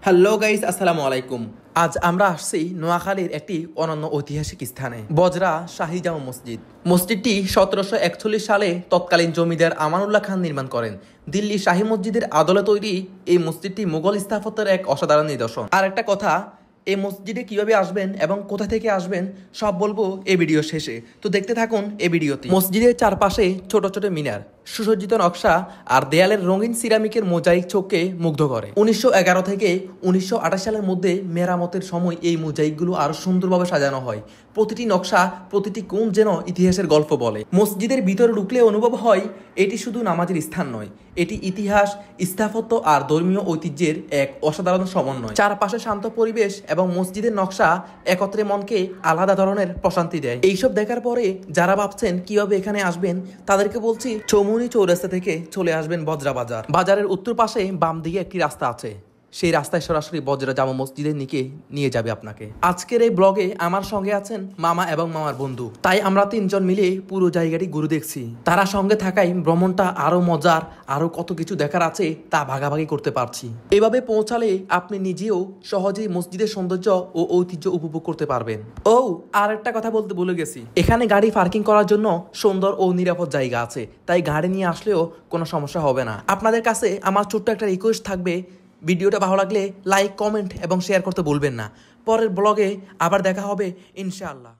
Hello guys, আসসালামু আলাইকুম। আজ আমরা আসছি নোয়াখালীর একটি অনন্য ঐতিহাসিক স্থানে, বজরা শাহী জামা মসজিদ। মসজিদটি 1741 সালে তৎকালীন জমিদার আমানুল্লাহ খান নির্মাণ করেন। দিল্লি শাহী মসজিদের আদলে তৈরি এই মসজিদটি মুঘল স্থাপত্যের এক অসাধারণ নিদর্শন। আর একটা কথা, এই মসজিদে কিভাবে আসবেন এবং কোথা থেকে আসবেন সব বলবো এই ভিডিও শেষে, তো দেখতে থাকুন এই ভিডিওতে। মসজিদের চারপাশে ছোট ছোট মিনার, সুসজ্জিত নকশা আর দেয়ালের রঙিন সিরামিকের মোজাইক চোখকে মুগ্ধ করে। 1911 থেকে 1928 সালের মধ্যে মেরামতের সময় এই মোজাইকগুলো আরো সুন্দরভাবে সাজানো হয়। প্রতিটি নকশা, প্রতিটি কোণ যেন ইতিহাসের গল্প বলে। মসজিদের ভিতরে ঢুকলে অনুভব হয় এটি শুধু নামাজের স্থান নয়, এটি ইতিহাস, স্থাপত্য আর ধর্মীয় ঐতিহ্যের এক অসাধারণ সমন্বয়। চারপাশে শান্ত পরিবেশ এবং মসজিদের নকশা একত্রে মনকে আলাদা ধরনের প্রশান্তি দেয়। এইসব দেখার পরে যারা ভাবছেন কিভাবে এখানে আসবেন, তাদেরকে বলছি চৌমুহনী চৌরাস্তা থেকে চলে আসবেন বজরা বাজার। বাজারের উত্তর পাশে বাম দিকে একটি রাস্তা আছে, সেই রাস্তায় সরাসরি বজরা জামা মসজিদের নিকে নিয়ে যাবে আপনাকে। আজকের এই ব্লগে আমার সঙ্গে আছেন মামা এবং মামার বন্ধু, তাই আমরা তিনজন মিলে পুরো জায়গাটি ঘুরে দেখছি। তারা সঙ্গে থাকায় ভ্রমণটা আরো মজার, আরো কত কিছু দেখার আছে তা ভাগাভাগি করতে পারছি। এভাবে পৌঁছালে আপনি নিজেও সহজেই মসজিদের সৌন্দর্য ও ঐতিহ্য উপভোগ করতে পারবেন। ও আর একটা কথা বলতে ভুলে গেছি, এখানে গাড়ি পার্কিং করার জন্য সুন্দর ও নিরাপদ জায়গা আছে, তাই গাড়ি নিয়ে আসলেও কোনো সমস্যা হবে না। আপনাদের কাছে আমার ছোট্ট একটা রিকোয়েস্ট থাকবে, ভিডিওটা ভালো লাগলে লাইক, কমেন্ট এবং শেয়ার করতে ভুলবেন না। পরের ব্লগে আবার দেখা হবে ইনশাআল্লাহ।